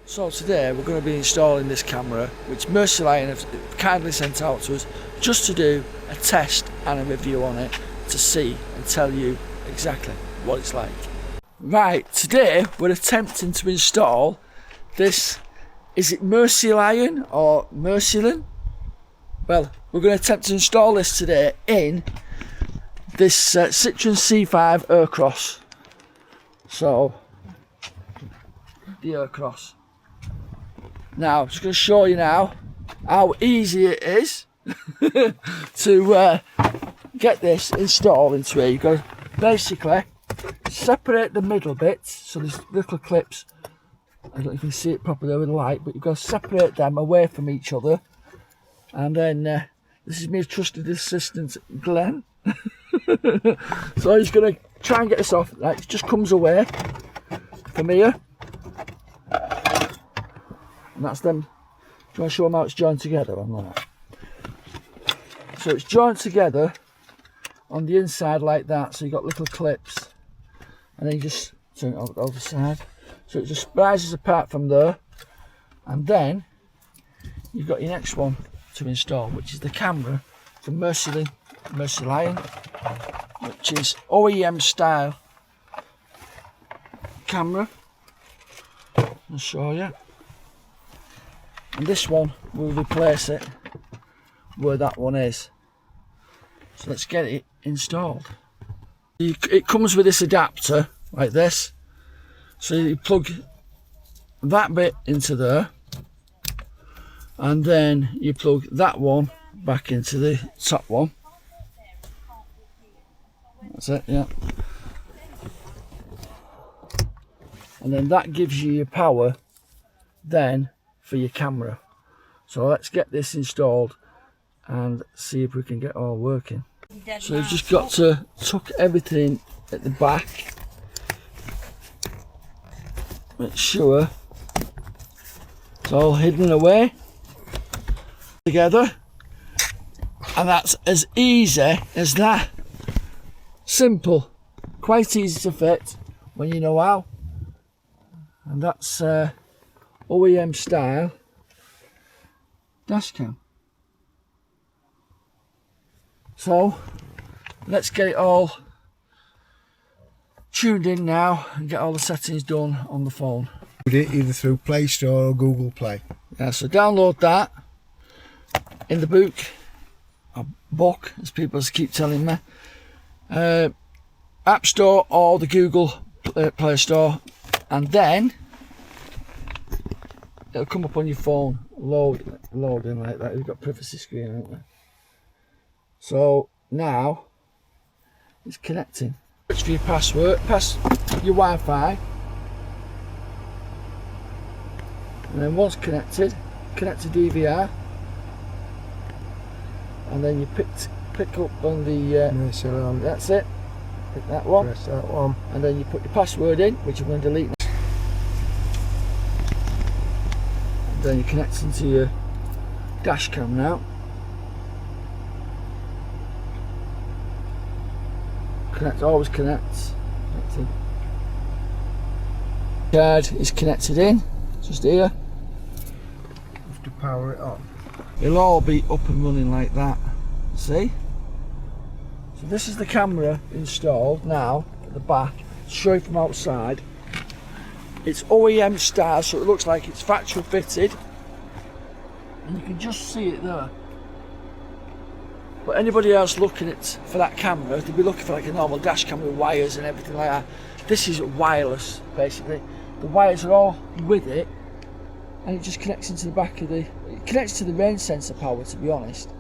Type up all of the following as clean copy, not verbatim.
So today we're going to be installing this camera, which Mercylion have kindly sent out to us just to do a test and a review on it to see and tell you exactly what it's like. Right, today we're attempting to install this, is it Mercylion or Mercylion? Well, we're going to attempt to install this today in this Citroen C5 Aircross. So, the Aircross. Now, I'm just going to show you now how easy it is to get this installed into here. You've got to basically separate the middle bits, so there's little clips. I don't know if you can see it properly with the light, but you've got to separate them away from each other. And then, this is my trusted assistant, Glenn. So he's going to try and get this off. Right, it just comes away from here. And that's them. Do you want to show them how it's joined together? I'm not. So it's joined together on the inside like that. So you've got little clips. And then you just turn it over the side. So it just rises apart from there. And then you've got your next one to install, which is the camera from Mercylion, which is OEM style camera. I'll show you. And this one will replace it where that one is. So let's get it installed. It comes with this adapter like this. So you plug that bit into there, and then you plug that one back into the top one. That's it, yeah. And then that gives you your power then for your camera. So let's get this installed and see if we can get it all working. So you've just got to tuck everything at the back. Make sure it's all hidden away together. And that's as easy as that. Simple. Quite easy to fit when you know how. And that's OEM style dash cam. So let's get it all tuned in now and get all the settings done on the phone. Either through Play Store or Google Play. Yeah, so download that in the book, or book as people keep telling me, App Store or the Google Play Store, and then it'll come up on your phone, loading like that. You've got privacy screen, haven't we? So now it's connecting. Search for your password, pass your Wi-Fi, and then once connected, connect to DVR, and then you pick up on the that's it. Pick that one. Press that one. And then you put your password in, which I'm going to delete. And then you connect into your dash cam now. Connect, always connects. Card is connected in, just here. Have to power it on. It'll all be up and running like that. See? So this is the camera installed now at the back. Show you from outside. It's OEM style, so it looks like it's factory fitted, and you can just see it there. But anybody else looking for that camera, they'd be looking for like a normal dash camera with wires and everything like that. This is wireless, basically. The wires are all with it, and it just connects into the back of it connects to the range sensor power, to be honest.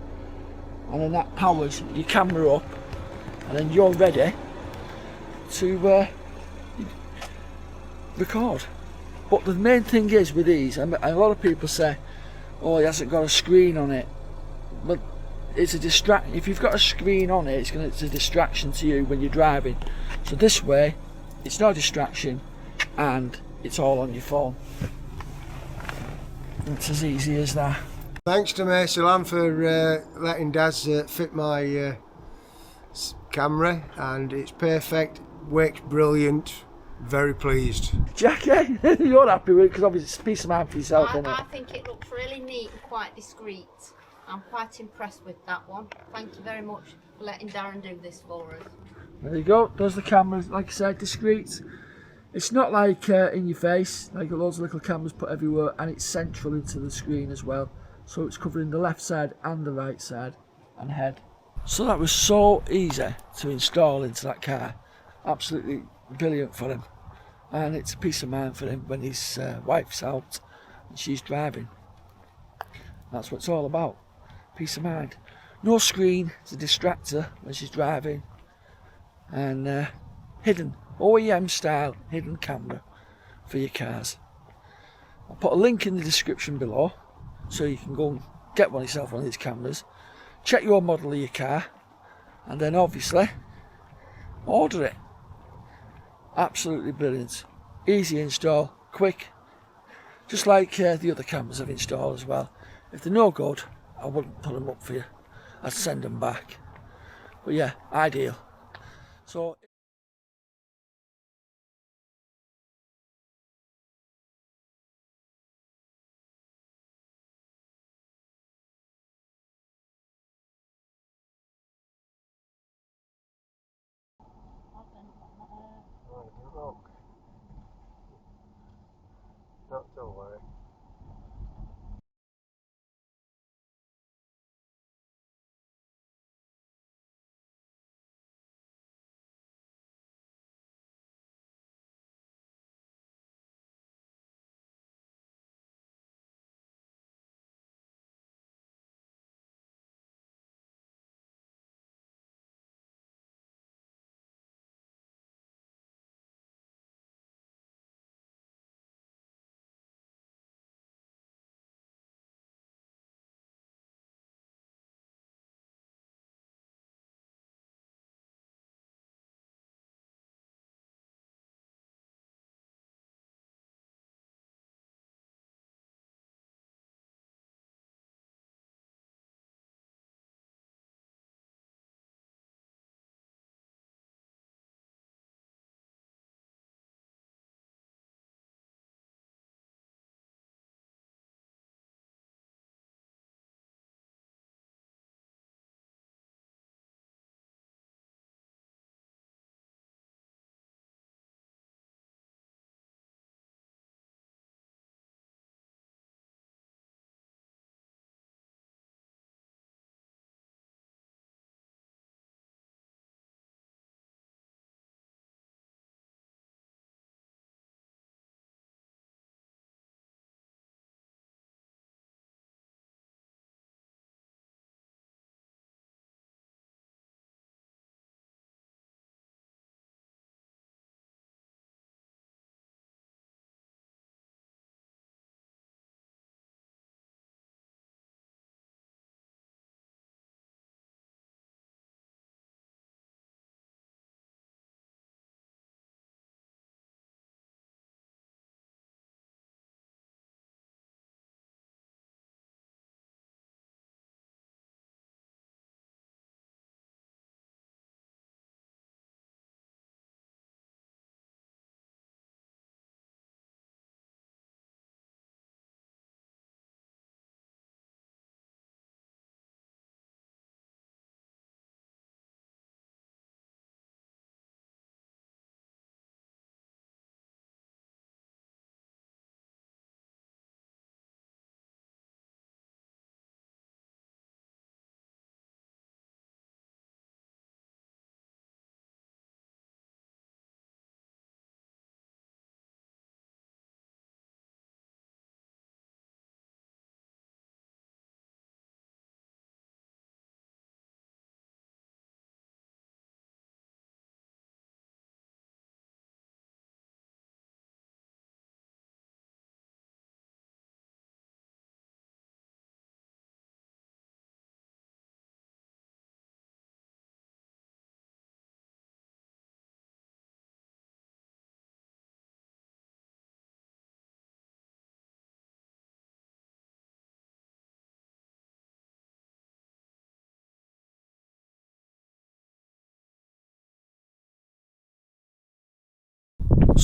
And then that powers your camera up, and then you're ready to record. But the main thing is with these, and a lot of people say, oh, it hasn't got a screen on it. But it's a distraction. If you've got a screen on it, it's a distraction to you when you're driving. So this way, it's no distraction, and it's all on your phone. It's as easy as that. Thanks to Mercylion for letting Daz fit my camera, and it's perfect, works brilliant, Very pleased. Jackie, you're happy with it because obviously it's a peace of mind for yourself, isn't it? I think it looks really neat and quite discreet. I'm quite impressed with that one. Thank you very much for letting Darren do this for us. There you go. Does the camera, like I said, discreet. It's not like in your face, like loads of little cameras put everywhere, and it's central into the screen as well. So it's covering the left side and the right side and head. So that was so easy to install into that car. Absolutely brilliant for him. And it's a peace of mind for him when his wife's out and she's driving. That's what it's all about. Peace of mind. No screen to distract her when she's driving. And hidden, OEM style hidden camera for your cars. I'll put a link in the description below so you can go and get one yourself, one of these cameras. Check your model of your car and then obviously order it. Absolutely brilliant. Easy install, quick. Just like the other cameras I've installed as well. If they're no good, I wouldn't put them up for you. I'd send them back. But yeah, ideal. So Don't worry.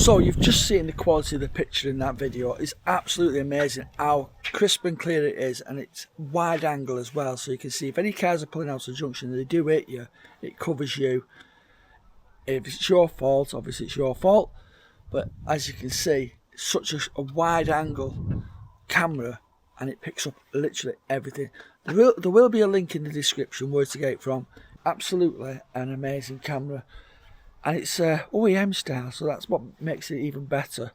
So you've just seen the quality of the picture in that video. It's absolutely amazing how crisp and clear it is, and it's wide angle as well, so you can see if any cars are pulling out of the junction and they do hit you, it covers you. If it's your fault, obviously it's your fault, but as you can see, it's such a wide angle camera, and it picks up literally everything. There will be a link in the description where to get it from. Absolutely an amazing camera, and it's OEM style, so that's what makes it even better.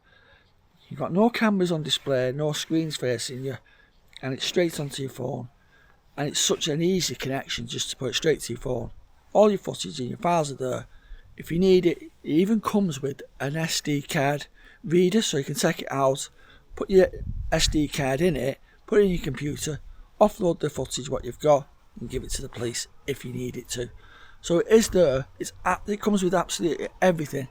You've got no cameras on display, no screens facing you, and it's straight onto your phone, and it's such an easy connection just to put it straight to your phone. All your footage and your files are there. If you need it, it even comes with an SD card reader, so you can take it out, put your SD card in it, put it in your computer, offload the footage what you've got, and give it to the police if you need it to. So it is there. It comes with absolutely everything.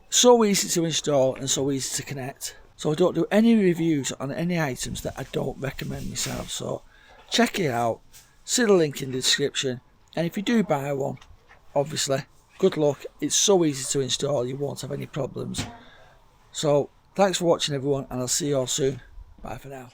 So easy to install and so easy to connect. So I don't do any reviews on any items that I don't recommend myself. So check it out. See the link in the description. And if you do buy one, obviously, good luck. It's so easy to install. You won't have any problems. So thanks for watching, everyone, and I'll see you all soon. Bye for now.